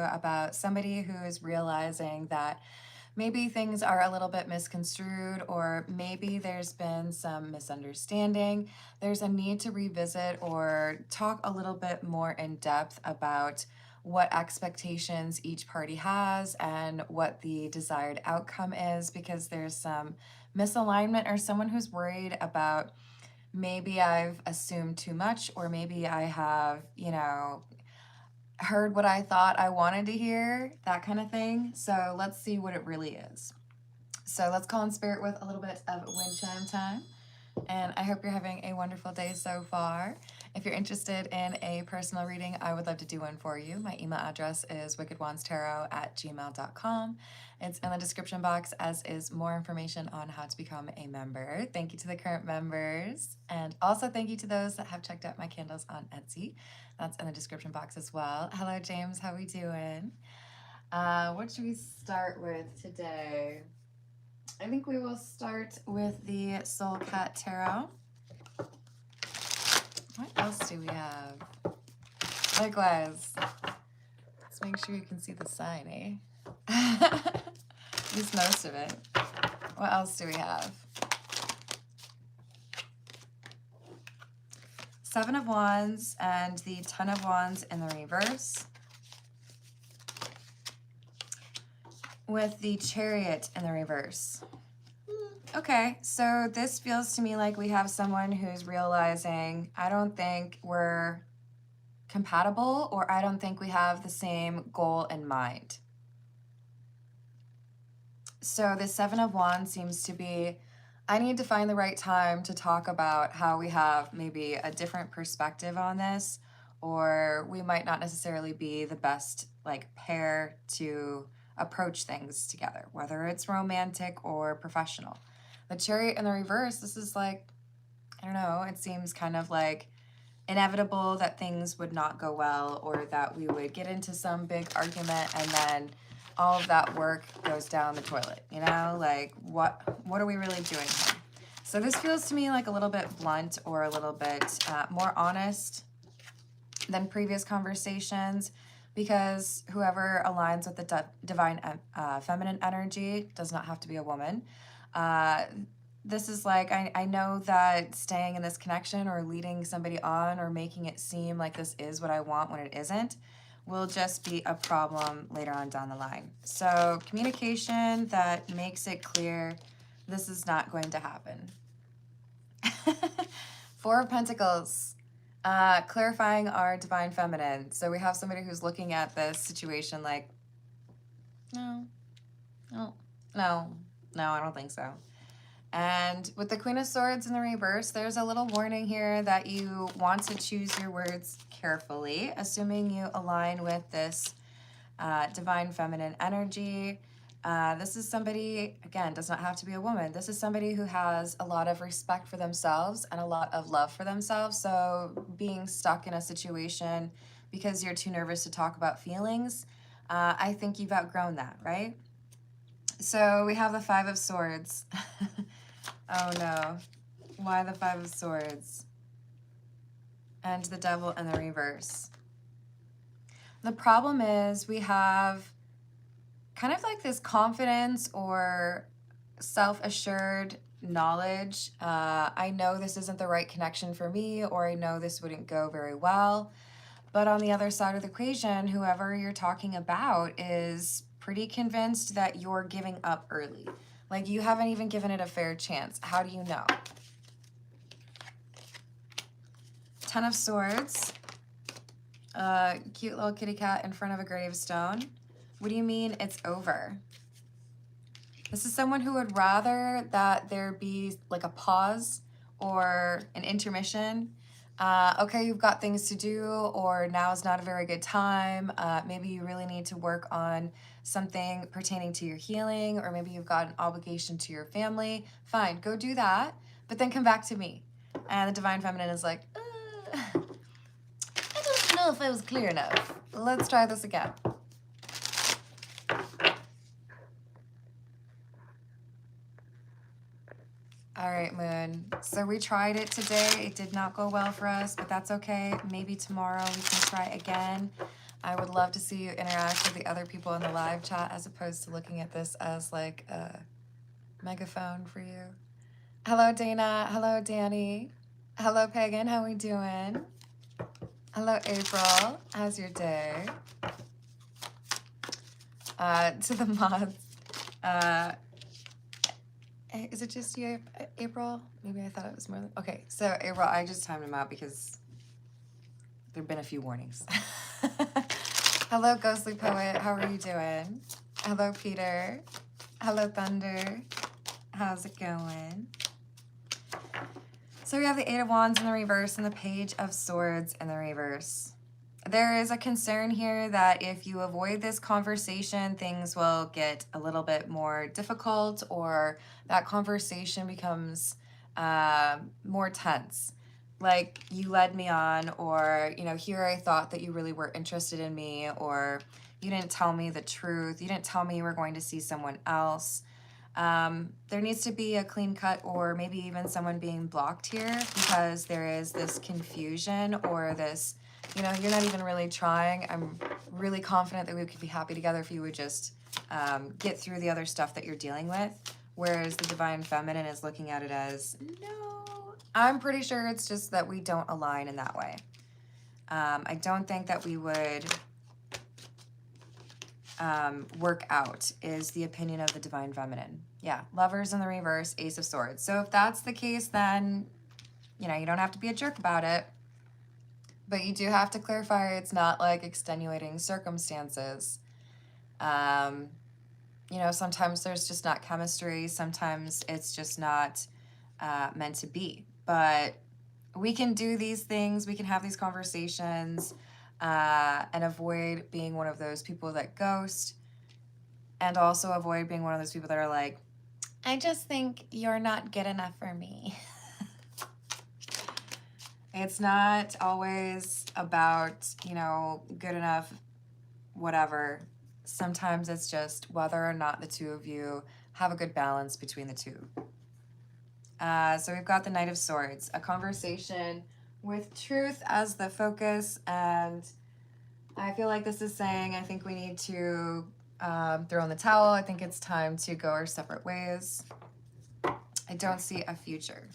about somebody who is realizing that maybe things are a little bit misconstrued, or maybe there's been some misunderstanding. There's a need to revisit or talk a little bit more in depth about what expectations each party has and what the desired outcome is, because there's some misalignment or someone who's worried about maybe I've assumed too much, or maybe I have, heard what I thought I wanted to hear, that kind of thing. So let's see what it really is. So let's call in spirit with a little bit of wind chime time. And I hope you're having a wonderful day so far. If you're interested in a personal reading, I would love to do one for you. My email address is wickedwandstarot@gmail.com. It's in the description box, as is more information on how to become a member. Thank you to the current members. And also thank you to those that have checked out my candles on Etsy. That's in the description box as well. Hello, James. How we doing? What should we start with today? I think we will start with the Soul Cat Tarot. What else do we have? Likewise. Let's make sure you can see the sign, eh? At least most of it. What else do we have? Seven of Wands and the Ten of Wands in the reverse, with the Chariot in the reverse. Okay, so this feels to me like we have someone who's realizing, I don't think we're compatible, or I don't think we have the same goal in mind. So the Seven of Wands seems to be, I need to find the right time to talk about how we have maybe a different perspective on this, or we might not necessarily be the best pair to approach things together, whether it's romantic or professional. The Chariot in the reverse, this is I don't know, it seems kind of inevitable that things would not go well, or that we would get into some big argument and then all of that work goes down the toilet, what are we really doing here? So this feels to me like a little bit blunt, or a little bit more honest than previous conversations, because whoever aligns with the divine feminine energy, does not have to be a woman. This is I know that staying in this connection, or leading somebody on, or making it seem like this is what I want when it isn't, will just be a problem later on down the line. So communication that makes it clear this is not going to happen. Four of Pentacles, clarifying our divine feminine. So we have somebody who's looking at this situation no, I don't think so. And with the Queen of Swords in the reverse, there's a little warning here that you want to choose your words carefully, assuming you align with this divine feminine energy. This is somebody, again, does not have to be a woman. This is somebody who has a lot of respect for themselves and a lot of love for themselves. So being stuck in a situation because you're too nervous to talk about feelings, I think you've outgrown that, right? So we have the Five of Swords. Oh no. Why the Five of Swords? And the Devil in the reverse. The problem is we have kind of this confidence or self-assured knowledge. I know this isn't the right connection for me, or I know this wouldn't go very well. But on the other side of the equation, whoever you're talking about is pretty convinced that you're giving up early. You haven't even given it a fair chance. How do you know? Ten of Swords. Cute little kitty cat in front of a gravestone. What do you mean it's over? This is someone who would rather that there be a pause or an intermission. Okay, you've got things to do, or now is not a very good time. Maybe you really need to work on something pertaining to your healing, or maybe you've got an obligation to your family. Fine, go do that, but then come back to me. And the Divine Feminine is I don't know if I was clear enough. Let's try this again. All right, Moon. So we tried it today. It did not go well for us, but that's okay. Maybe tomorrow we can try again. I would love to see you interact with the other people in the live chat as opposed to looking at this as like a megaphone for you. Hello, Dana. Hello, Danny. Hello, Pagan. How we doing? Hello, April. How's your day? To the mods. Is it just you, April? Maybe I thought it was more than... Okay, so April, I just timed him out because there have been a few warnings. Hello, Ghostly Poet. How are you doing? Hello, Peter. Hello, Thunder. How's it going? So we have the Eight of Wands in the reverse and the Page of Swords in the reverse. There is a concern here that if you avoid this conversation, things will get a little bit more difficult, or that conversation becomes more tense. Like, you led me on, or, you know, here I thought that you really were interested in me, or you didn't tell me the truth. You didn't tell me you were going to see someone else. There needs to be a clean cut, or maybe even someone being blocked here, because there is this confusion or this, you know, you're not even really trying. I'm really confident that we could be happy together if you would just get through the other stuff that you're dealing with. Whereas the Divine Feminine is looking at it as, no, I'm pretty sure it's just that we don't align in that way. I don't think that we would work out, is the opinion of the Divine Feminine. Yeah, Lovers in the reverse, Ace of Swords. So if that's the case, then, you know, you don't have to be a jerk about it. But you do have to clarify it's not like extenuating circumstances. You know, sometimes there's just not chemistry. Sometimes it's just not meant to be. But we can do these things. We can have these conversations and avoid being one of those people that ghost. And also avoid being one of those people that are like, I just think you're not good enough for me. It's not always about, you know, good enough, whatever. Sometimes it's just whether or not the two of you have a good balance between the two. So we've got the Knight of Swords, a conversation with truth as the focus. And I feel like this is saying, I think we need to throw in the towel. I think it's time to go our separate ways. I don't see a future.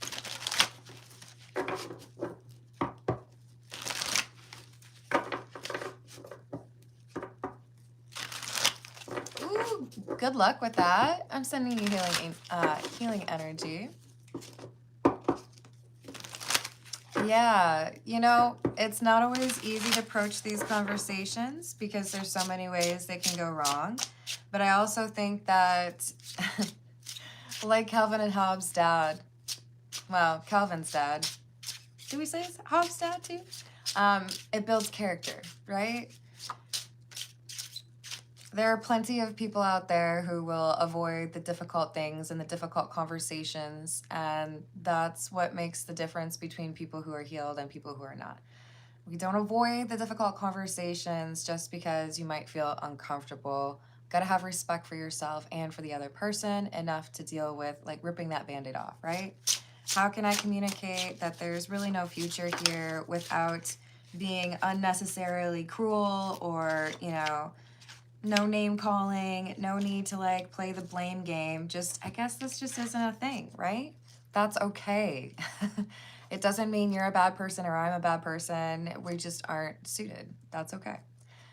Ooh, good luck with that. I'm sending you healing energy. Yeah, you know, it's not always easy to approach these conversations because there's so many ways they can go wrong. But I also think that, like Calvin and Hobbes' dad, well, Calvin's dad, did we say Hobbes' dad too? It builds character, right? There are plenty of people out there who will avoid the difficult things and the difficult conversations, and that's what makes the difference between people who are healed and people who are not. We don't avoid the difficult conversations just because you might feel uncomfortable. Gotta have respect for yourself and for the other person enough to deal with, like, ripping that Band-Aid off, right? How can I communicate that there's really no future here without being unnecessarily cruel or, you know, no name calling, no need to like play the blame game. Just, I guess this just isn't a thing, right? That's okay. It doesn't mean you're a bad person or I'm a bad person. We just aren't suited. That's okay.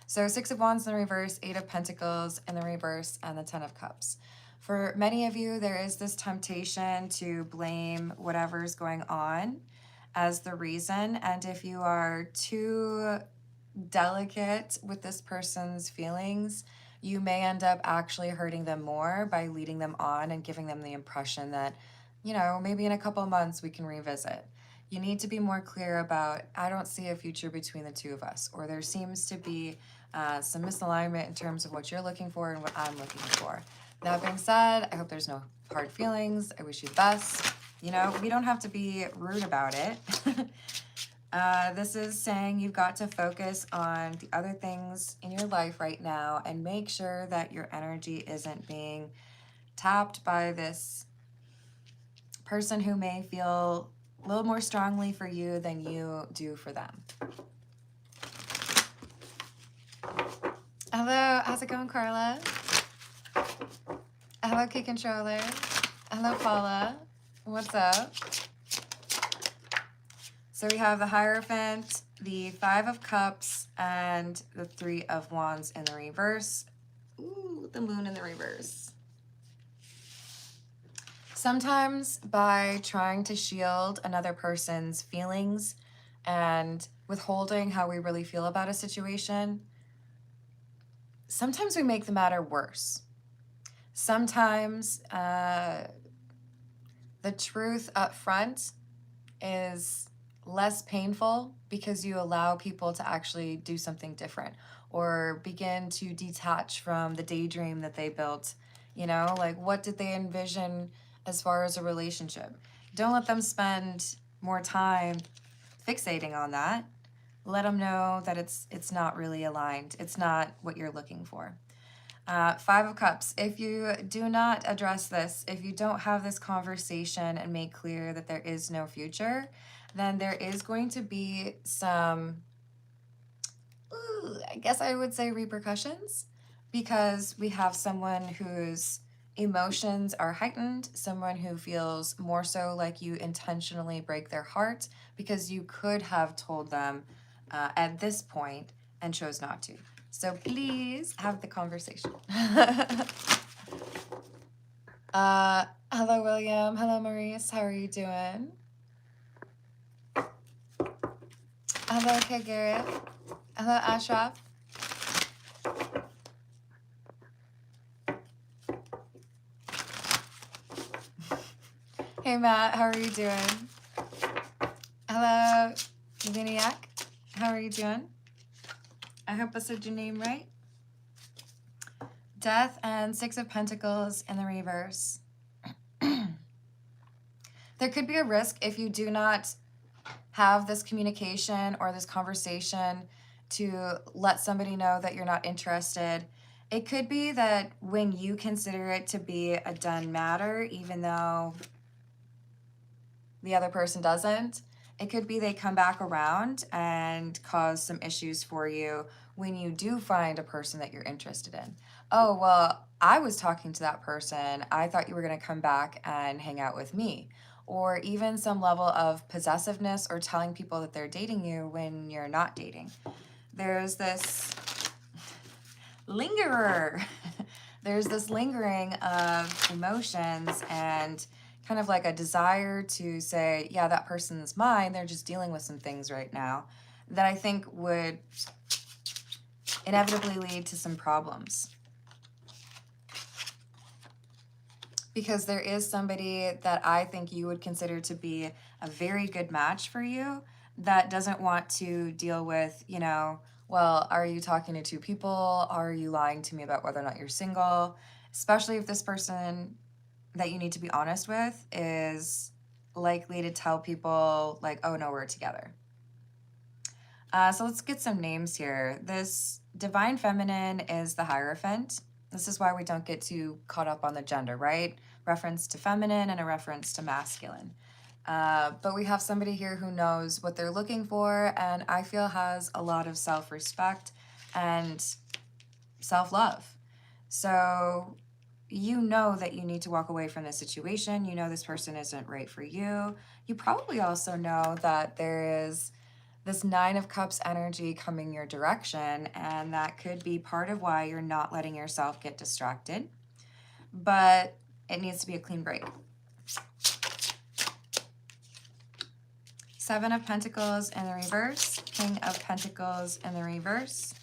So 6 of Wands in the reverse, 8 of Pentacles in the reverse, and the 10 of Cups. For many of you, there is this temptation to blame whatever's going on as the reason. And if you are too delicate with this person's feelings, you may end up actually hurting them more by leading them on and giving them the impression that, you know, maybe in a couple months we can revisit. You need to be more clear about, I don't see a future between the two of us, or there seems to be some misalignment in terms of what you're looking for and what I'm looking for. That being said, I hope there's no hard feelings. I wish you the best. You know, we don't have to be rude about it. This is saying you've got to focus on the other things in your life right now and make sure that your energy isn't being tapped by this person who may feel a little more strongly for you than you do for them. Hello, how's it going, Carla? Hello, Key Controller. Hello, Paula. What's up? So we have the Hierophant, the Five of Cups, and the Three of Wands in the reverse. Ooh, the Moon in the reverse. Sometimes by trying to shield another person's feelings and withholding how we really feel about a situation, sometimes we make the matter worse. Sometimes the truth up front is less painful because you allow people to actually do something different or begin to detach from the daydream that they built. You know, like what did they envision as far as a relationship? Don't let them spend more time fixating on that. Let them know that it's not really aligned. It's not what you're looking for. Five of Cups. If you do not address this, if you don't have this conversation and make clear that there is no future, then there is going to be some, I guess I would say repercussions, because we have someone whose emotions are heightened, someone who feels more so like you intentionally break their heart because you could have told them at this point and chose not to. So please have the conversation. Hello, William. Hello, Maurice. How are you doing? Hello, Kay Garrett. Hello, Ashraf. Hey, Matt. How are you doing? Hello, Viniac. How are you doing? I hope I said your name right. Death and Six of Pentacles in the reverse. There could be a risk if you do not have this communication or this conversation to let somebody know that you're not interested. It could be that when you consider it to be a done matter, even though the other person doesn't, it could be they come back around and cause some issues for you when you do find a person that you're interested in. Oh, well, I was talking to that person. I thought you were going to come back and hang out with me. Or even some level of possessiveness or telling people that they're dating you when you're not dating. There's this lingerer. There's this lingering of emotions and kind of like a desire to say, yeah, that person's mine. They're just dealing with some things right now that I think would inevitably lead to some problems. Because there is somebody that I think you would consider to be a very good match for you that doesn't want to deal with, you know, well, are you talking to two people? Are you lying to me about whether or not you're single? Especially if this person that you need to be honest with is likely to tell people like, oh no, we're together. So let's get some names here. This Divine Feminine is the Hierophant. This is why we don't get too caught up on the gender, right? Reference to feminine and a reference to masculine. But we have somebody here who knows what they're looking for and I feel has a lot of self-respect and self-love. So you know that you need to walk away from this situation. You know this person isn't right for you. You probably also know that there is this Nine of Cups energy coming your direction, and that could be part of why you're not letting yourself get distracted. But it needs to be a clean break. Seven of Pentacles in the reverse. King of Pentacles in the reverse.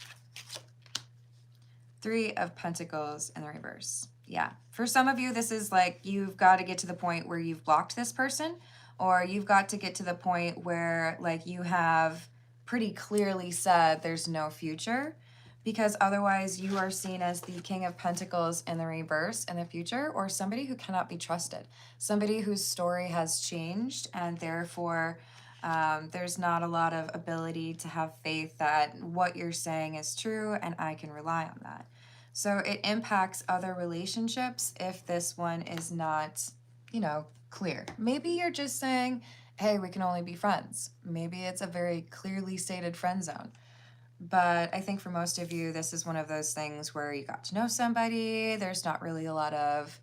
Three of Pentacles in the reverse. Yeah. For some of you, this is like you've got to get to the point where you've blocked this person, or you've got to get to the point where like you have pretty clearly said there's no future, because otherwise you are seen as the King of Pentacles in the reverse in the future, or somebody who cannot be trusted, somebody whose story has changed, and therefore there's not a lot of ability to have faith that what you're saying is true and I can rely on that. So it impacts other relationships if this one is not, you know, clear. Maybe you're just saying, hey, we can only be friends. Maybe it's a very clearly stated friend zone. But I think for most of you, this is one of those things where you got to know somebody. There's not really a lot of,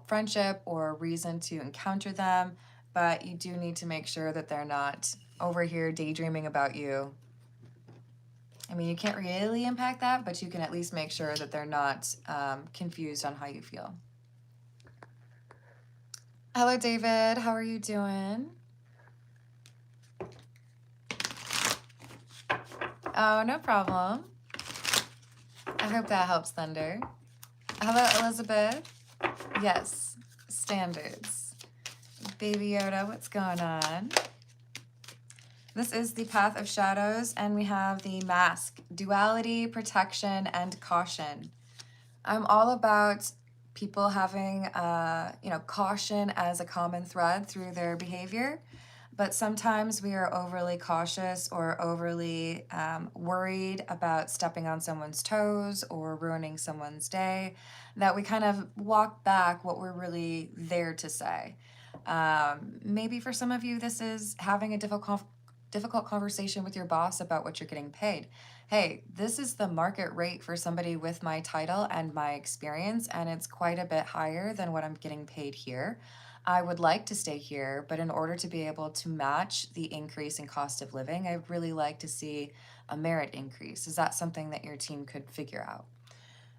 friendship or reason to encounter them. But you do need to make sure that they're not over here daydreaming about you. I mean, you can't really impact that, but you can at least make sure that they're not confused on how you feel. Hello, David. How are you doing? Oh, no problem. I hope that helps, Thunder. Hello, Elizabeth. Yes, standards. Baby Yoda, what's going on? This is the Path of Shadows, and we have the Mask, duality, protection, and caution. I'm all about people having, caution as a common thread through their behavior. But sometimes we are overly cautious or overly worried about stepping on someone's toes or ruining someone's day, that we kind of walk back what we're really there to say. Maybe for some of you, this is having a difficult conversation with your boss about what you're getting paid. Hey, this is the market rate for somebody with my title and my experience, and it's quite a bit higher than what I'm getting paid here. I would like to stay here, but in order to be able to match the increase in cost of living, I'd really like to see a merit increase. Is that something that your team could figure out?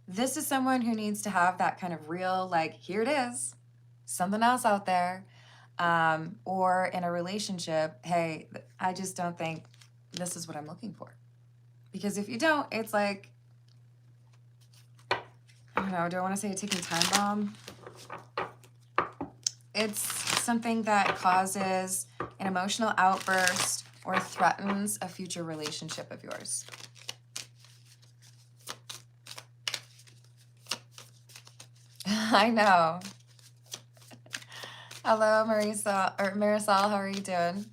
This is someone who needs to have that kind of real, like, here it is, something else out there. Or in a relationship, hey, I just don't think this is what I'm looking for. Because if you don't, it's like, I don't know, do I want to say a ticking time bomb? It's something that causes an emotional outburst or threatens a future relationship of yours. I know. Hello, Marisol, how are you doing?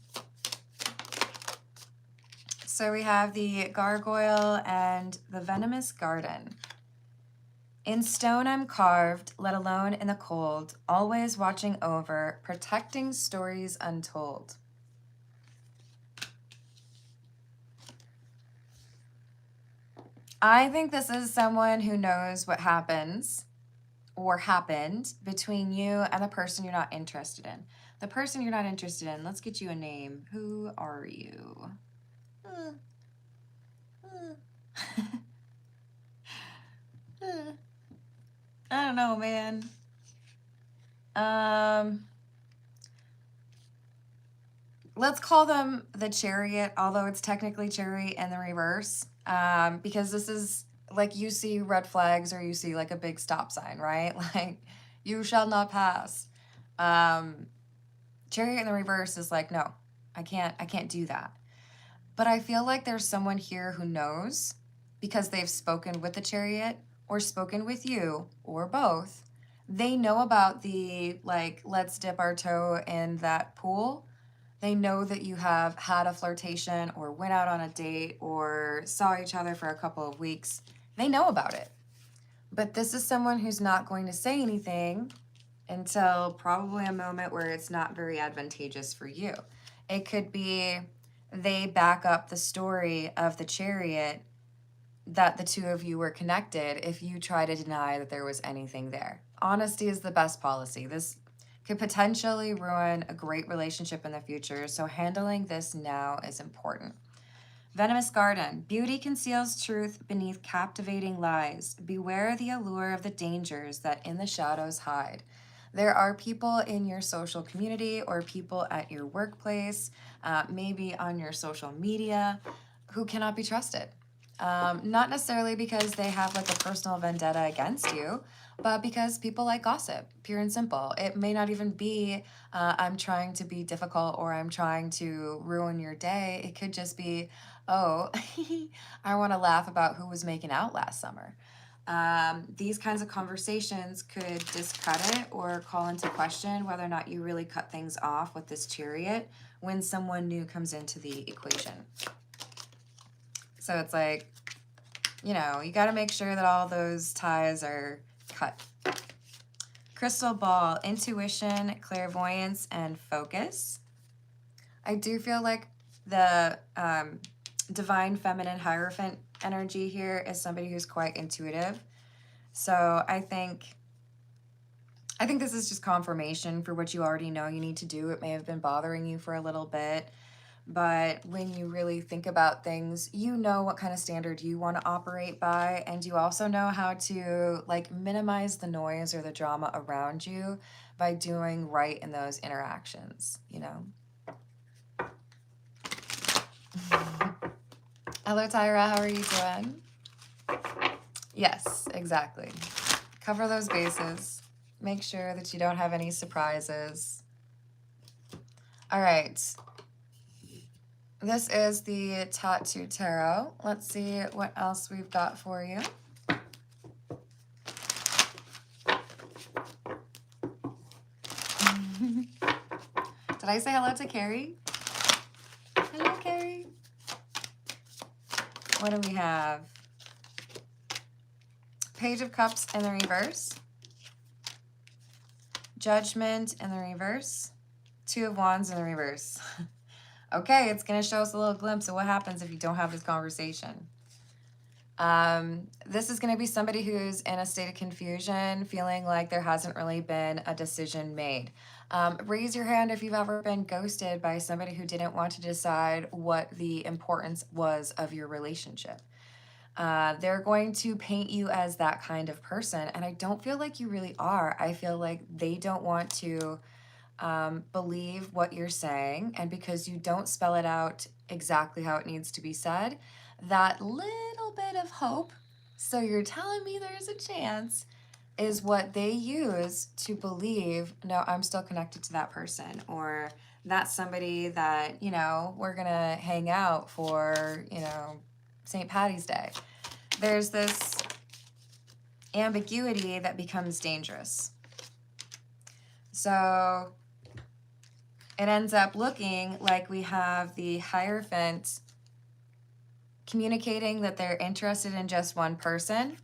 So we have the Gargoyle and the Venomous Garden. In stone I'm carved, let alone in the cold, always watching over, protecting stories untold. I think this is someone who knows what happens or happened between you and the person you're not interested in. The person you're not interested in, let's get you a name. Who are you? I don't know, man. Let's call them the Chariot, although it's technically Chariot in the reverse, because this is like you see red flags or you see like a big stop sign, right? Like, you shall not pass. Chariot in the reverse is like, no, I can't do that. But I feel like there's someone here who knows because they've spoken with the Chariot or spoken with you or both. They know about the, like, let's dip our toe in that pool. They know that you have had a flirtation or went out on a date or saw each other for a couple of weeks. They know about it. But this is someone who's not going to say anything until probably a moment where it's not very advantageous for you. It could be they back up the story of the Chariot that the two of you were connected if you try to deny that there was anything there. Honesty is the best policy. This could potentially ruin a great relationship in the future, so handling this now is important. Venomous Garden. Beauty conceals truth beneath captivating lies. Beware the allure of the dangers that in the shadows hide. There are people in your social community or people at your workplace, maybe on your social media, who cannot be trusted. Not necessarily because they have like a personal vendetta against you, but because people like gossip, pure and simple. It may not even be, I'm trying to be difficult or I'm trying to ruin your day. It could just be, oh, I want to laugh about who was making out last summer. These kinds of conversations could discredit or call into question whether or not you really cut things off with this Chariot when someone new comes into the equation. So it's like, you got to make sure that all those ties are cut. Crystal Ball, intuition, clairvoyance, and focus. I do feel like the Divine Feminine Hierophant energy here is somebody who's quite intuitive. So I think this is just confirmation for what you already know you need to do. It may have been bothering you for a little bit, but when you really think about things, you know what kind of standard you want to operate by, and you also know how to like minimize the noise or the drama around you by doing right in those interactions, you know? Hello, Tyra. How are you doing? Yes, exactly. Cover those bases. Make sure that you don't have any surprises. All right. This is the Tattoo Tarot. Let's see what else we've got for you. Did I say hello to Carrie? Hello, Carrie. What do we have? Page of Cups in the reverse. Judgment in the reverse. Two of Wands in the reverse. Okay, it's going to show us a little glimpse of what happens if you don't have this conversation. This is going to be somebody who's in a state of confusion, feeling like there hasn't really been a decision made. Raise your hand if you've ever been ghosted by somebody who didn't want to decide what the importance was of your relationship. They're going to paint you as that kind of person, and I don't feel like you really are. I feel like they don't want to believe what you're saying, and because you don't spell it out exactly how it needs to be said, that little bit of hope, so you're telling me there's a chance, is what they use to believe, no, I'm still connected to that person, or that's somebody that, you know, we're gonna hang out for, you know, St. Patty's Day. There's this ambiguity that becomes dangerous. So it ends up looking like we have the Hierophant communicating that they're interested in just one person,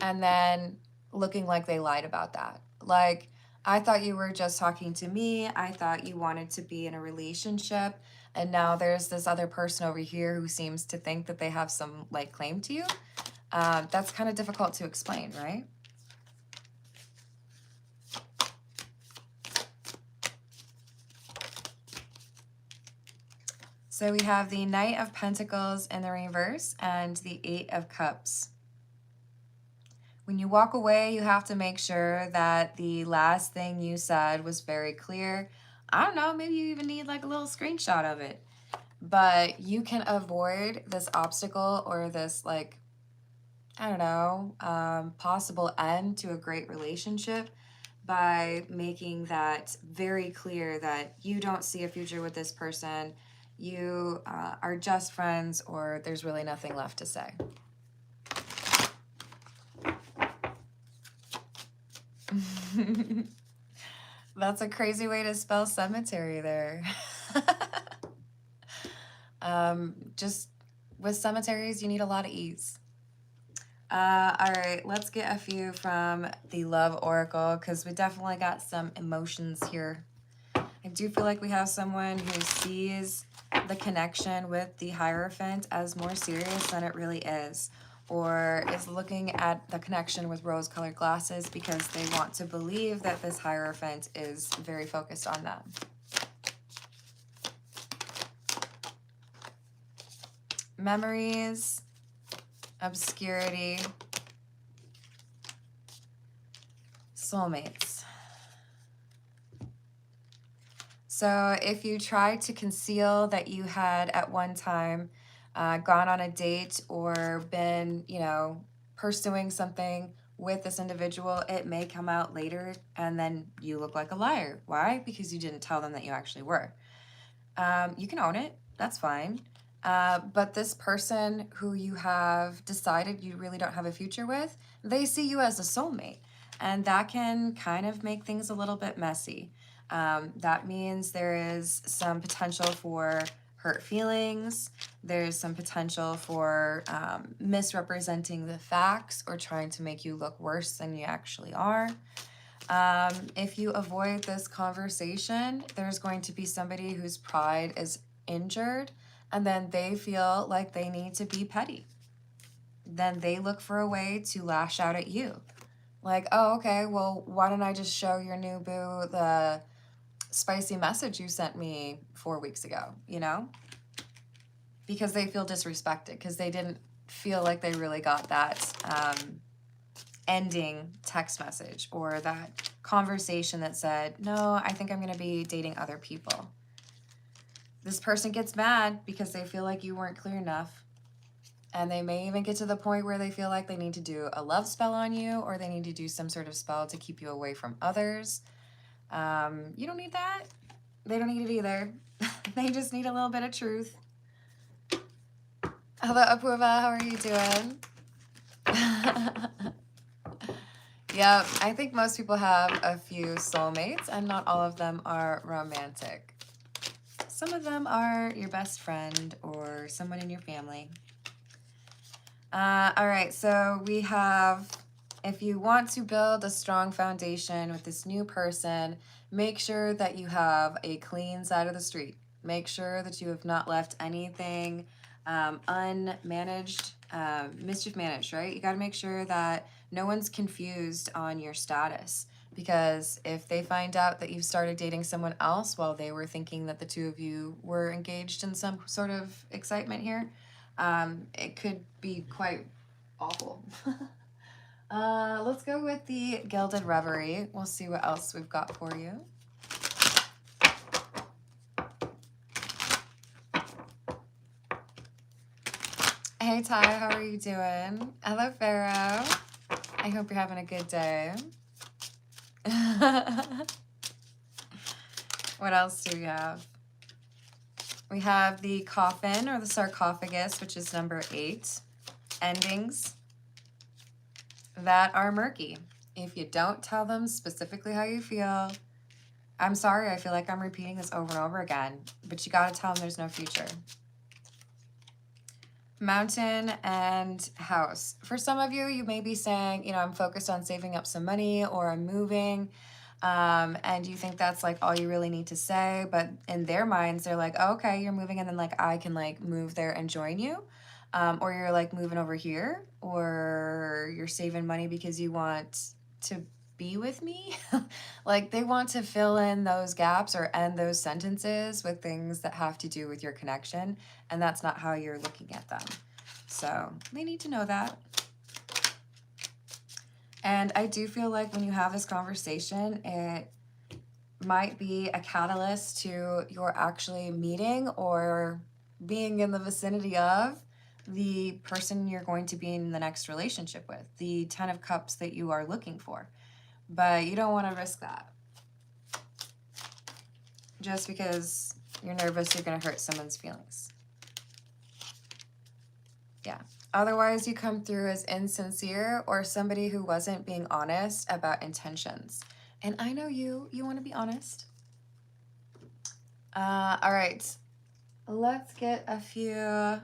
and then looking like they lied about that. Like, I thought you were just talking to me. I thought you wanted to be in a relationship. And now there's this other person over here who seems to think that they have some like claim to you. That's kind of difficult to explain, right? So we have the Knight of Pentacles in the reverse and the Eight of Cups. When you walk away, you have to make sure that the last thing you said was very clear. I don't know, maybe you even need like a little screenshot of it. But you can avoid this obstacle or this like, I don't know, possible end to a great relationship by making that very clear that you don't see a future with this person. You are just friends, or there's really nothing left to say. That's a crazy way to spell cemetery there. Just with cemeteries, you need a lot of ease. All right, let's get a few from the Love Oracle, because we definitely got some emotions here. I do feel like we have someone who sees the connection with the Hierophant as more serious than it really is, or is looking at the connection with rose-colored glasses because they want to believe that this Hierophant is very focused on them. Memories, obscurity, soulmates. So if you try to conceal that you had at one time gone on a date or been, you know, pursuing something with this individual, it may come out later and then you look like a liar. Why? Because you didn't tell them that you actually were. You can own it. That's fine. But this person who you have decided you really don't have a future with, they see you as a soulmate. And that can kind of make things a little bit messy. That means there is some potential for hurt feelings. There's some potential for misrepresenting the facts or trying to make you look worse than you actually are. If you avoid this conversation, there's going to be somebody whose pride is injured and then they feel like they need to be petty. Then they look for a way to lash out at you. Like, oh, okay, well, why don't I just show your new boo the spicy message you sent me 4 weeks ago, you know? Because they feel disrespected, because they didn't feel like they really got that ending text message or that conversation that said, no, I think I'm going to be dating other people. This person gets mad because they feel like you weren't clear enough. And they may even get to the point where they feel like they need to do a love spell on you, or they need to do some sort of spell to keep you away from others. You don't need that. They don't need it either. They just need a little bit of truth. Hello, Apuva. How are you doing? Yep, I think most people have a few soulmates, and not all of them are romantic. Some of them are your best friend or someone in your family. All right, so we have, if you want to build a strong foundation with this new person, make sure that you have a clean side of the street. Make sure that you have not left anything unmanaged, mischief managed, right? You got to make sure that no one's confused on your status, because if they find out that you've started dating someone else while they were thinking that the two of you were engaged in some sort of excitement here, it could be quite awful. Let's go with the Gilded Reverie. We'll see what else we've got for you. Hey Ty, how are you doing? Hello Pharaoh. I hope you're having a good day. What else do we have? We have the Coffin or the Sarcophagus, which is number 8. Endings that are murky. If you don't tell them specifically how you feel, I'm sorry, I feel like I'm repeating this over and over again, but you got to tell them there's no future. Mountain and House. For some of you, you may be saying, you know, I'm focused on saving up some money, or I'm moving, and you think that's like all you really need to say, but in their minds, they're like, oh, okay, you're moving, and then like I can like move there and join you. Or you're like moving over here, or you're saving money because you want to be with me. Like they want to fill in those gaps or end those sentences with things that have to do with your connection, and that's not how you're looking at them. So they need to know that. And I do feel like when you have this conversation, it might be a catalyst to your actually meeting or being in the vicinity of the person you're going to be in the next relationship with, the 10 of Cups that you are looking for. But you don't want to risk that. Just because you're nervous you're going to hurt someone's feelings. Yeah. Otherwise, you come through as insincere or somebody who wasn't being honest about intentions. And I know you want to be honest. All right. Let's get a few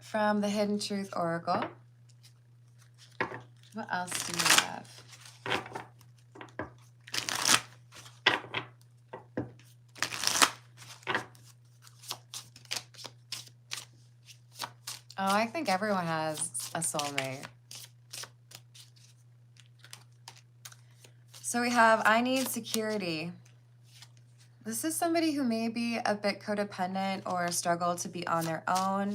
from the Hidden Truth Oracle. What else do we have? Oh, I think everyone has a soulmate. So we have, I need security. This is somebody who may be a bit codependent or struggle to be on their own.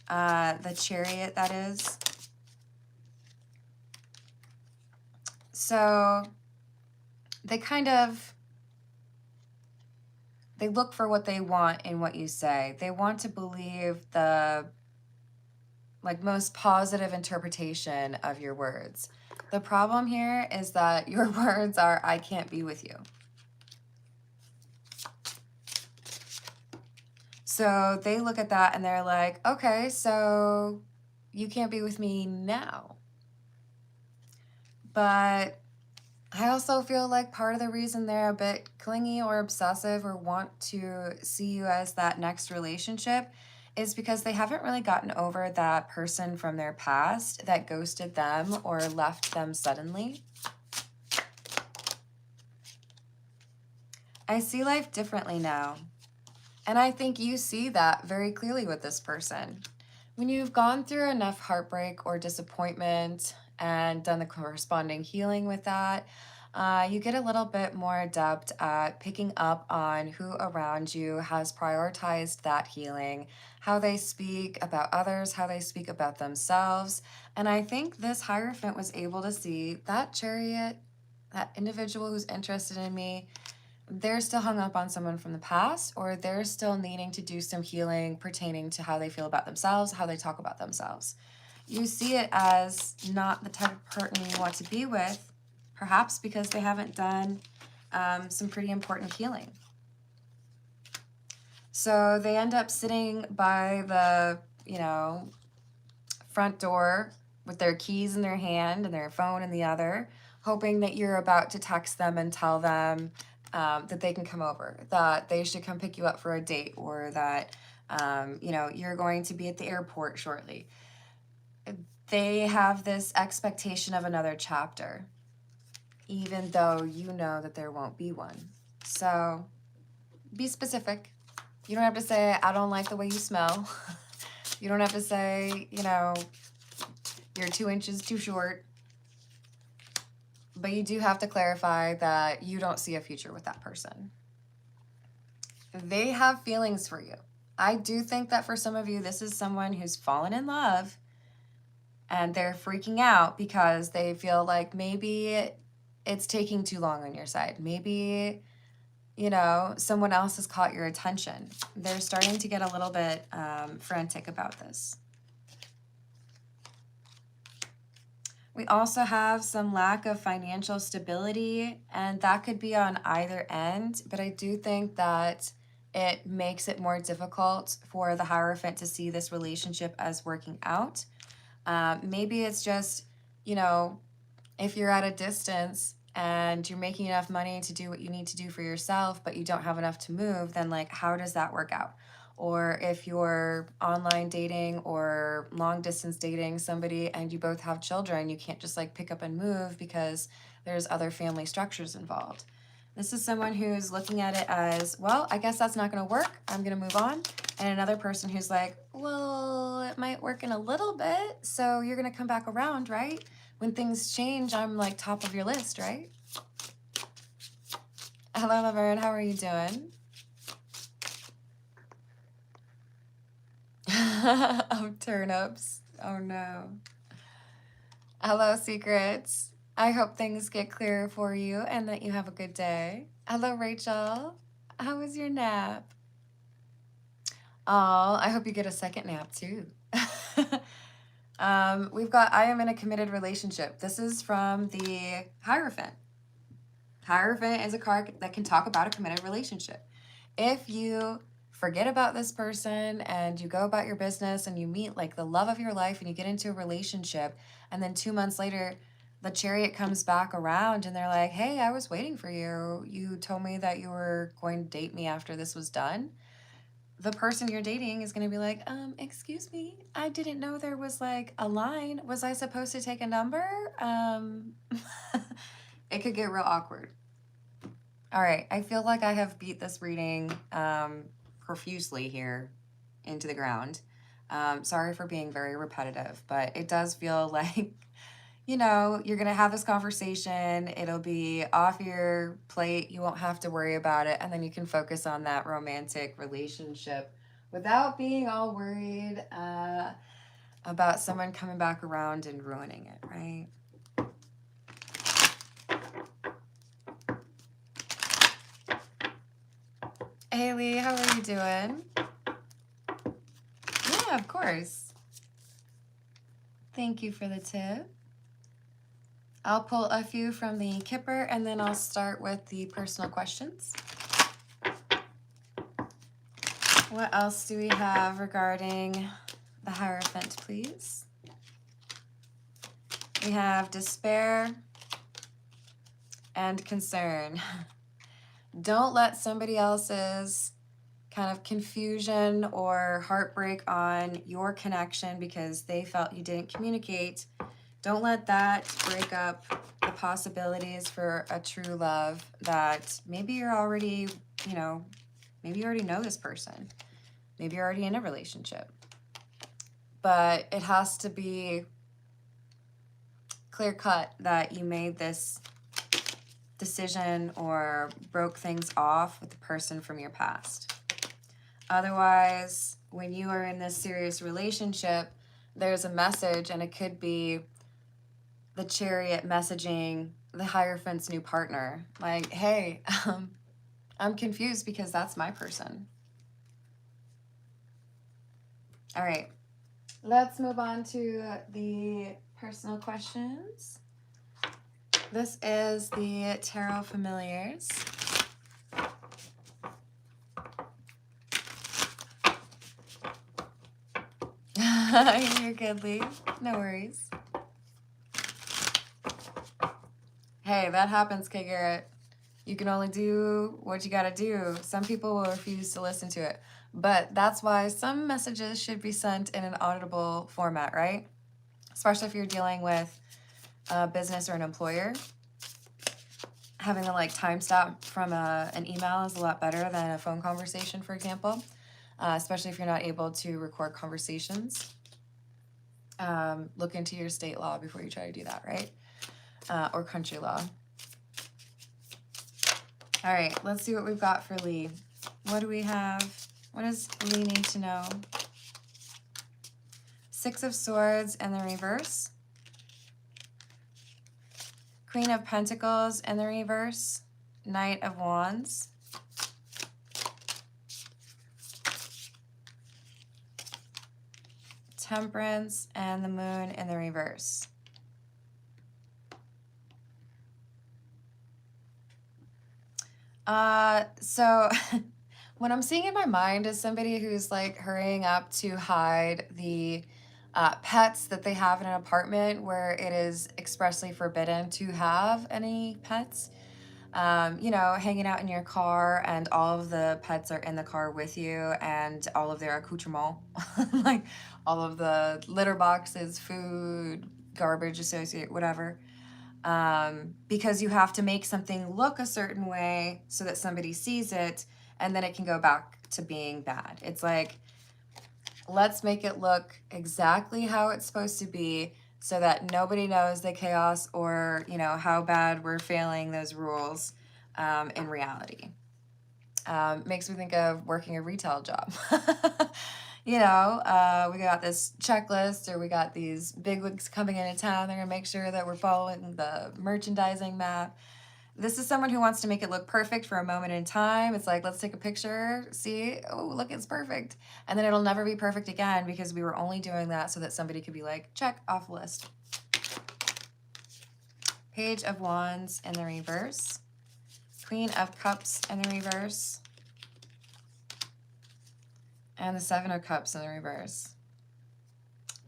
The Chariot, that is. So they they look for what they want in what you say. They want to believe the most positive interpretation of your words. The problem here is that your words are, I can't be with you. So they look at that and they're like, okay, so you can't be with me now. But I also feel like part of the reason they're a bit clingy or obsessive or want to see you as that next relationship is because they haven't really gotten over that person from their past that ghosted them or left them suddenly. I see life differently now. And I think you see that very clearly with this person. When you've gone through enough heartbreak or disappointment and done the corresponding healing with that, you get a little bit more adept at picking up on who around you has prioritized that healing, how they speak about others, how they speak about themselves. And I think this Hierophant was able to see that Chariot, that individual who's interested in me, they're still hung up on someone from the past, or they're still needing to do some healing pertaining to how they feel about themselves, how they talk about themselves. You see it as not the type of partner you want to be with, perhaps because they haven't done some pretty important healing. So they end up sitting by the, front door with their keys in their hand and their phone in the other, hoping that you're about to text them and tell them that they can come over, that they should come pick you up for a date, or that, you're going to be at the airport shortly. They have this expectation of another chapter, even though you know that there won't be one. So be specific. You don't have to say, I don't like the way you smell. You don't have to say, you're 2 inches too short. But you do have to clarify that you don't see a future with that person. They have feelings for you. I do think that for some of you, this is someone who's fallen in love and they're freaking out because they feel like maybe it's taking too long on your side. Maybe, someone else has caught your attention. They're starting to get a little bit frantic about this. We also have some lack of financial stability, and that could be on either end, but I do think that it makes it more difficult for the Hierophant to see this relationship as working out. Maybe it's just, if you're at a distance and you're making enough money to do what you need to do for yourself, but you don't have enough to move, then how does that work out? Or if you're online dating or long distance dating somebody and you both have children, you can't just pick up and move because there's other family structures involved. This is someone who's looking at it as, well, I guess that's not going to work. I'm going to move on. And another person who's like, well, it might work in a little bit. So you're going to come back around, right? When things change, I'm top of your list, right? Hello, Laverne. How are you doing? Of turnips. Oh no. Hello, Secrets. I hope things get clearer for you and that you have a good day. Hello, Rachel. How was your nap? Oh, I hope you get a second nap too. We've got, I am in a committed relationship. This is from the Hierophant. Hierophant is a card that can talk about a committed relationship. If you forget about this person and you go about your business and you meet the love of your life and you get into a relationship, and then 2 months later the Chariot comes back around and they're like, hey, I was waiting for you. You told me that you were going to date me after this was done. The person you're dating is going to be like, excuse me, I didn't know there was a line. Was I supposed to take a number? It could get real awkward. All right, I feel like I have beat this reading profusely here into the ground. Sorry for being very repetitive, but it does feel like, you're going to have this conversation. It'll be off your plate. You won't have to worry about it. And then you can focus on that romantic relationship without being all worried about someone coming back around and ruining it, right? Haley, how are you doing? Yeah, of course. Thank you for the tip. I'll pull a few from the Kipper and then I'll start with the personal questions. What else do we have regarding the Hierophant, please? We have despair and concern. Don't let somebody else's kind of confusion or heartbreak on your connection because they felt you didn't communicate. Don't let that break up the possibilities for a true love that maybe you're already, Maybe you already know this person. Maybe you're already in a relationship. But it has to be clear cut that you made this decision or broke things off with the person from your past. Otherwise, when you are in this serious relationship, there's a message, and it could be the Chariot messaging the Hierophant's new partner. Like, hey, I'm confused because that's my person. All right, let's move on to the personal questions. This is the Tarot Familiars. You're good, Lee. No worries. Hey, that happens, K. Garrett. You can only do what you gotta do. Some people will refuse to listen to it. But that's why some messages should be sent in an auditable format, right? Especially if you're dealing with a business or an employer. Having a timestamp from an email is a lot better than a phone conversation, for example. Especially if you're not able to record conversations. Look into your state law before you try to do that, right? Or country law. All right, let's see what we've got for Lee. What do we have? What does Lee need to know? Six of Swords in the reverse. Queen of Pentacles in the reverse. Knight of Wands. Temperance and the Moon in the reverse. So what I'm seeing in my mind is somebody who's hurrying up to hide the pets that they have in an apartment where it is expressly forbidden to have any pets. You know, hanging out in your car and all of the pets are in the car with you and all of their accoutrements, like all of the litter boxes, food, garbage associated, whatever. Because you have to make something look a certain way so that somebody sees it and then it can go back to being bad. It's like, let's make it look exactly how it's supposed to be so that nobody knows the chaos or, you know, how bad we're failing those rules in reality. Makes me think of working a retail job. You know, we got this checklist or we got these bigwigs coming into town. They're going to make sure that we're following the merchandising map. This is someone who wants to make it look perfect for a moment in time. It's like, let's take a picture, see, oh, look, it's perfect. And then it'll never be perfect again because we were only doing that so that somebody could be like, check off the list. Page of Wands in the reverse. Queen of Cups in the reverse. And the Seven of Cups in the reverse.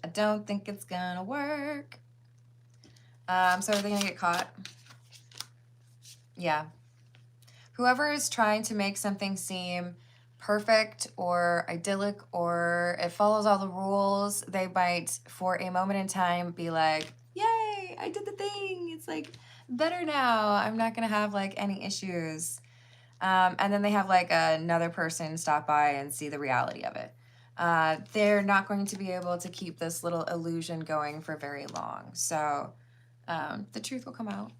I don't think it's gonna work. So are they gonna get caught? Yeah. Whoever is trying to make something seem perfect or idyllic or it follows all the rules, they might, for a moment in time, be like, yay, I did the thing. It's like better now. I'm not gonna have any issues. And then they have another person stop by and see the reality of it. They're not going to be able to keep this little illusion going for very long. So the truth will come out.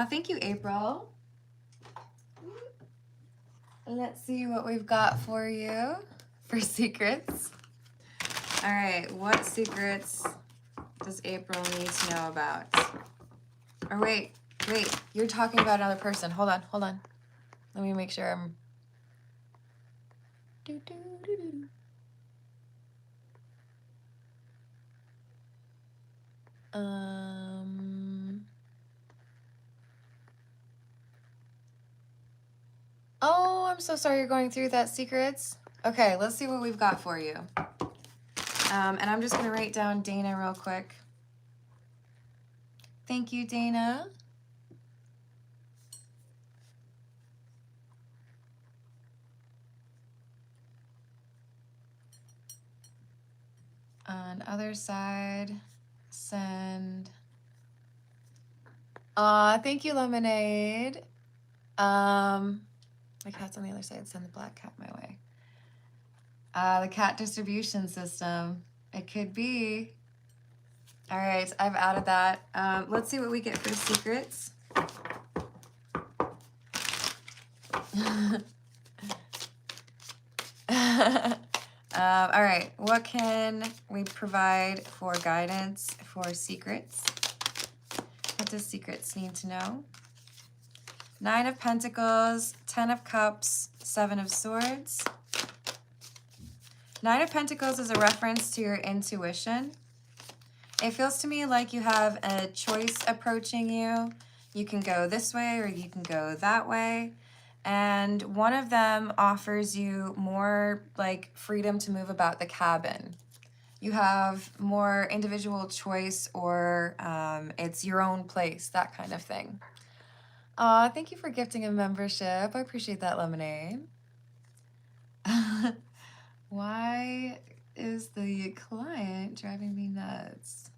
Thank you, April. Let's see what we've got for you for secrets. All right, what secrets does April need to know about? Or wait, you're talking about another person. Hold on. Let me make sure I'm... Oh, I'm so sorry you're going through that, secrets. Okay, let's see what we've got for you. And I'm just going to write down Dana real quick. Thank you, Dana. On other side, send. Thank you, Lemonade. My cat's on the other side. Send the black cat my way. The cat distribution system. It could be. All right, I've added that. Let's see what we get for secrets. All right, what can we provide for guidance for secrets? What does secrets need to know? 9 of Pentacles, 10 of Cups, 7 of Swords. 9 of Pentacles is a reference to your intuition. It feels to me like you have a choice approaching you. You can go this way or you can go that way. And one of them offers you more like freedom to move about the cabin. You have more individual choice, or it's your own place, that kind of thing. Thank you for gifting a membership. I appreciate that, Lemonade. Why is the client driving me nuts?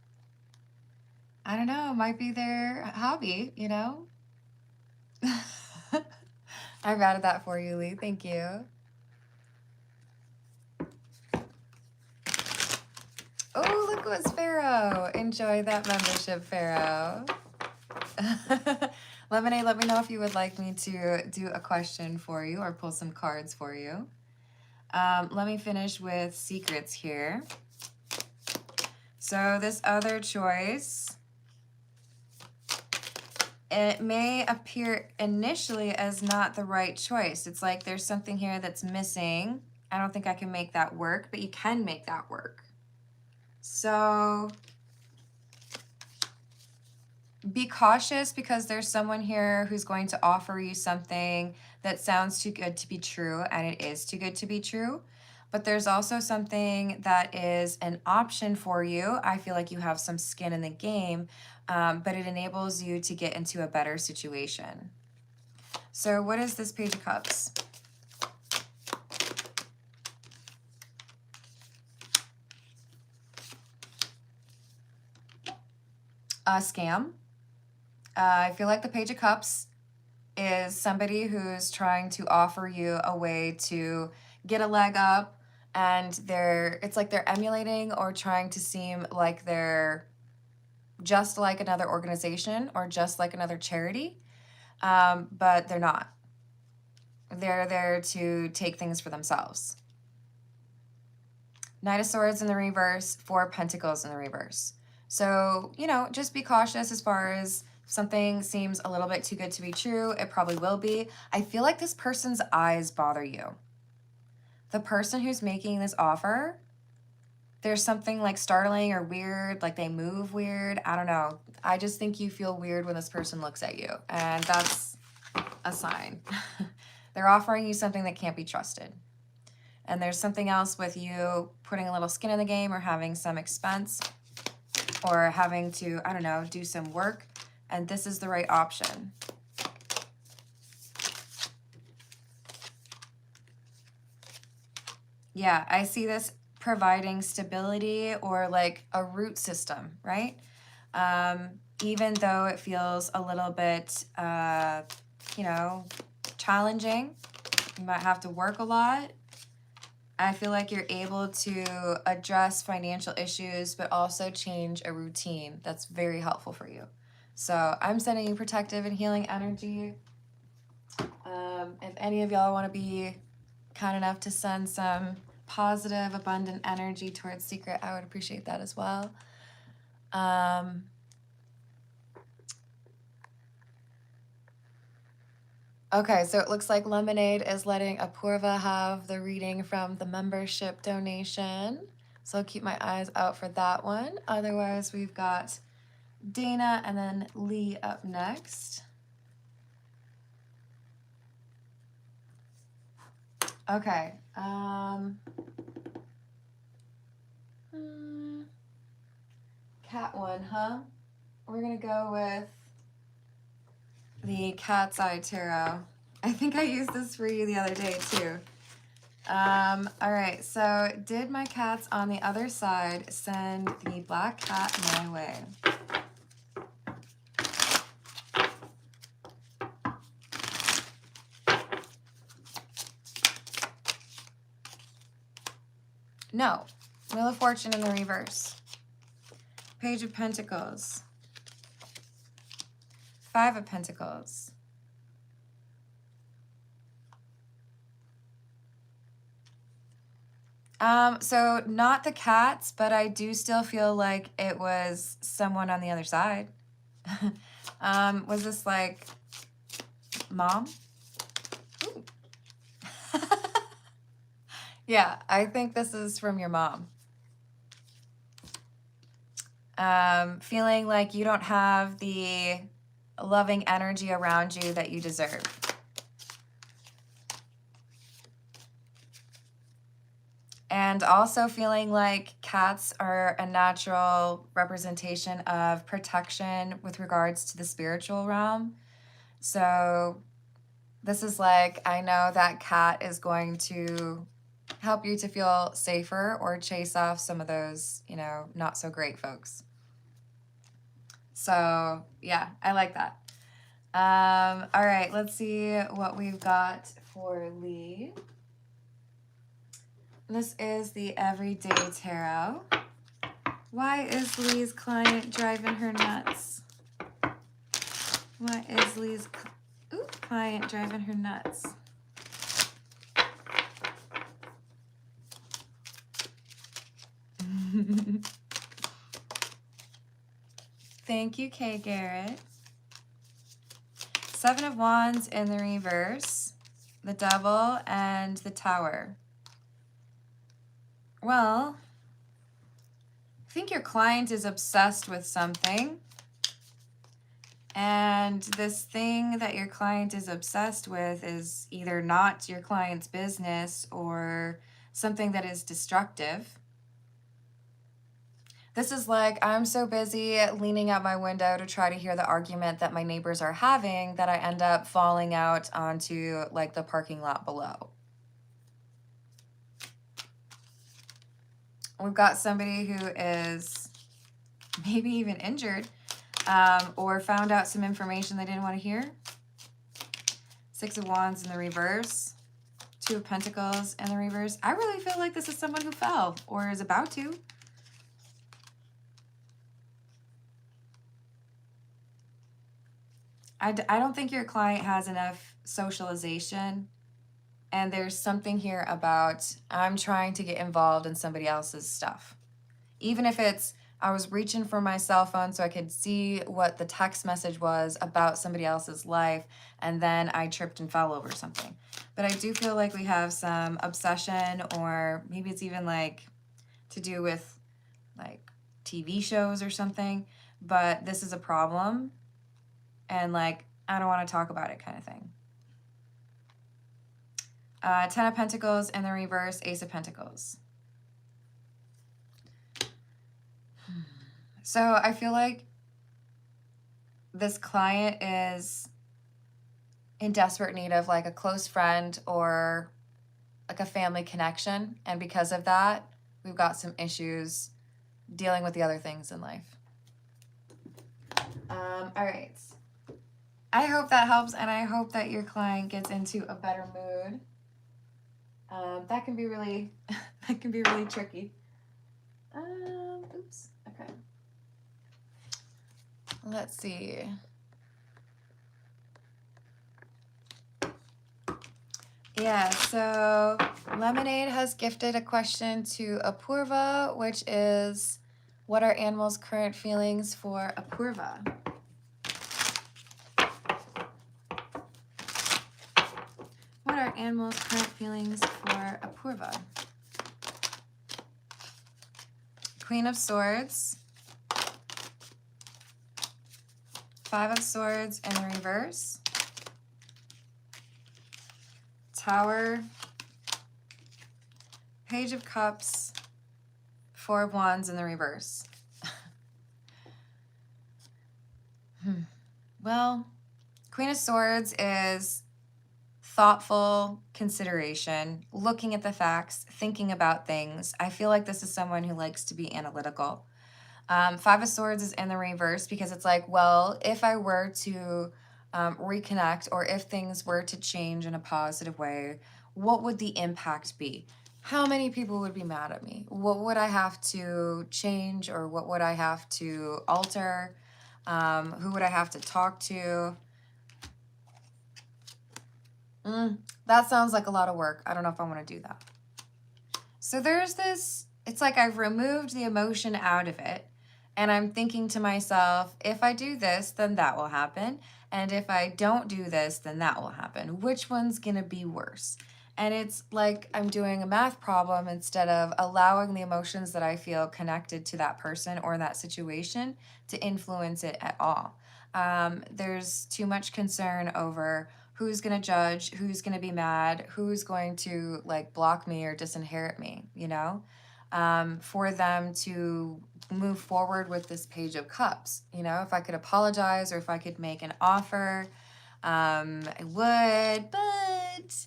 I don't know. It might be their hobby, you know? I've added that for you, Lee. Thank you. Oh, look what's Pharaoh. Enjoy that membership, Pharaoh. Lemonade, let me know if you would like me to do a question for you or pull some cards for you. Let me finish with secrets here. So this other choice, it may appear initially as not the right choice. It's like there's something here that's missing. I don't think I can make that work, but you can make that work. So be cautious, because there's someone here who's going to offer you something that sounds too good to be true, and it is too good to be true. But there's also something that is an option for you. I feel like you have some skin in the game, but it enables you to get into a better situation. So what is this Page of Cups? A scam. I feel like the Page of Cups is somebody who's trying to offer you a way to get a leg up, and it's like they're emulating or trying to seem like they're just like another organization or just like another charity, but they're not. They're there to take things for themselves. Knight of Swords in the reverse, 4 Pentacles in the reverse. So, you know, just be cautious as far as something seems a little bit too good to be true. It probably will be. I feel like this person's eyes bother you. The person who's making this offer, there's something like startling or weird, like they move weird. I don't know. I just think you feel weird when this person looks at you, and that's a sign. They're offering you something that can't be trusted. And there's something else with you putting a little skin in the game or having some expense or having to, I don't know, do some work. And this is the right option. Yeah, I see this providing stability or like a root system, right? Even though it feels a little bit, you know, challenging, you might have to work a lot. I feel like you're able to address financial issues, but also change a routine. That's very helpful for you. So I'm sending you protective and healing energy. If any of y'all want to be kind enough to send some positive, abundant energy towards Secret, I would appreciate that as well. Okay, so it looks like Lemonade is letting Apurva have the reading from the membership donation. So I'll keep my eyes out for that one. Otherwise, we've got Dana and then Lee up next. Okay. Cat one, huh? We're gonna go with the Cat's Eye Tarot. I think I used this for you the other day too. All right, so did my cats on the other side send the black cat my way? No. Wheel of Fortune in the reverse. Page of Pentacles. 5 of Pentacles. So not the cats, but I do still feel like it was someone on the other side. Was this like mom? Ooh. Yeah, I think this is from your mom. Feeling like you don't have the loving energy around you that you deserve. And also feeling like cats are a natural representation of protection with regards to the spiritual realm. So this is like, I know that cat is going to help you to feel safer or chase off some of those, you know, not so great folks. So yeah, I like that. All right, let's see what we've got for Lee. This is the Everyday Tarot. Why is Lee's client driving her nuts? Why is Lee's client driving her nuts? Thank you, Kay Garrett. 7 of Wands in the reverse, the Devil, and the Tower. Well, I think your client is obsessed with something. And this thing that your client is obsessed with is either not your client's business or something that is destructive. This is like, I'm so busy leaning out my window to try to hear the argument that my neighbors are having that I end up falling out onto like the parking lot below. We've got somebody who is maybe even injured or found out some information they didn't want to hear. 6 of Wands in the reverse. 2 of Pentacles in the reverse. I really feel like this is someone who fell or is about to. I don't think your client has enough socialization. And there's something here about I'm trying to get involved in somebody else's stuff. Even if it's I was reaching for my cell phone so I could see what the text message was about somebody else's life, and then I tripped and fell over something. But I do feel like we have some obsession, or maybe it's even like to do with like TV shows or something. But this is a problem, and like I don't want to talk about it kind of thing. 10 of Pentacles in the reverse, Ace of Pentacles. So I feel like this client is in desperate need of like a close friend or like a family connection. And because of that, we've got some issues dealing with the other things in life. All right. I hope that helps, and I hope that your client gets into a better mood. That can be really, tricky. Oops. Okay. Let's see. Yeah, so Lemonade has gifted a question to Apurva, which is, what are animals' current feelings for Apurva? What are animals' current feelings for Apurva? Queen of Swords. 5 of Swords in the reverse. Tower. Page of Cups. 4 of Wands in the reverse. Well, Queen of Swords is thoughtful consideration, looking at the facts, thinking about things. I feel like this is someone who likes to be analytical. 5 of Swords is in the reverse because it's like, well, if I were to reconnect, or if things were to change in a positive way, what would the impact be? How many people would be mad at me? What would I have to change, or what would I have to alter? Who would I have to talk to? That sounds like a lot of work. I don't know if I want to do that. So there's this, it's like I've removed the emotion out of it. And I'm thinking to myself, if I do this, then that will happen. And if I don't do this, then that will happen. Which one's going to be worse? And it's like I'm doing a math problem instead of allowing the emotions that I feel connected to that person or that situation to influence it at all. There's too much concern over who's going to judge, who's going to be mad, who's going to like block me or disinherit me, you know, for them to move forward with this Page of Cups. You know, if I could apologize or if I could make an offer, I would, but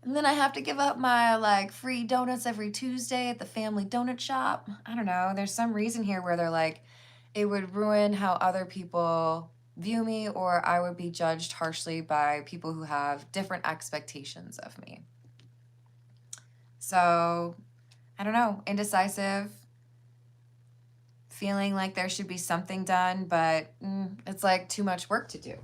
and then I have to give up my like free donuts every Tuesday at the family donut shop. I don't know. There's some reason here where they're like, it would ruin how other people view me, or I would be judged harshly by people who have different expectations of me. So, I don't know, indecisive, feeling like there should be something done, but it's like too much work to do.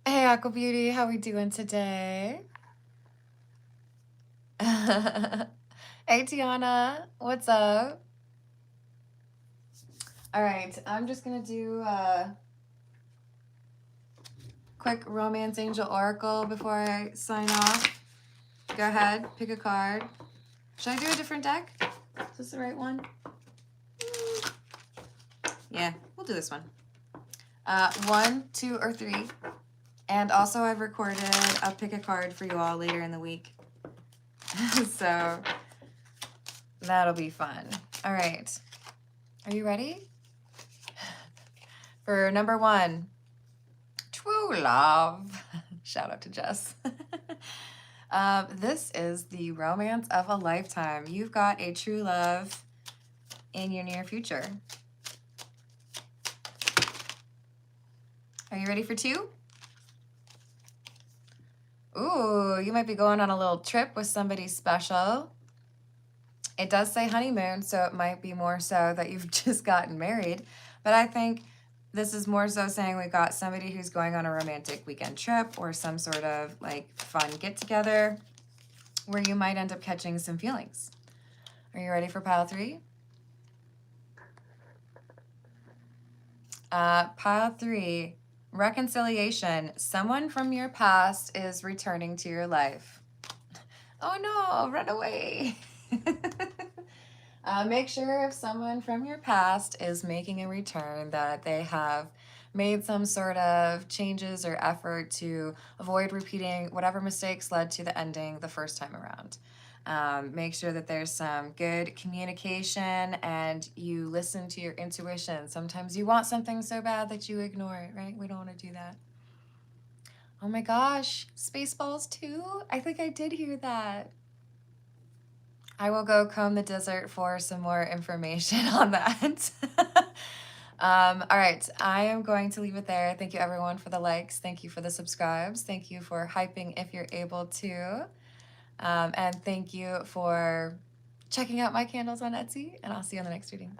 Hey, Aqua Beauty, how we doing today? Hey, Tiana, what's up? All right, I'm just gonna do a quick Romance Angel Oracle before I sign off. Go ahead, pick a card. Should I do a different deck? Is this the right one? Yeah, we'll do this one. 1, 2, or 3. And also I've recorded a pick a card for you all later in the week. So that'll be fun. All right. Are you ready? For number 1, true love. Shout out to Jess. This is the romance of a lifetime. You've got a true love in your near future. Are you ready for 2? Ooh, you might be going on a little trip with somebody special. It does say honeymoon, so it might be more so that you've just gotten married. But I think this is more so saying we got somebody who's going on a romantic weekend trip or some sort of like fun get-together where you might end up catching some feelings. Are you ready for pile 3? Pile 3. Reconciliation. Someone from your past is returning to your life. Oh no, run away. Make sure if someone from your past is making a return that they have made some sort of changes or effort to avoid repeating whatever mistakes led to the ending the first time around. Make sure that there's some good communication and you listen to your intuition. Sometimes you want something so bad that you ignore it, right? We don't want to do that. Oh my gosh, Spaceballs too? I think I did hear that. I will go comb the desert for some more information on that. All right, I am going to leave it there. Thank you everyone for the likes. Thank you for the subscribes. Thank you for hyping if you're able to. And thank you for checking out my candles on Etsy, and I'll see you on the next reading.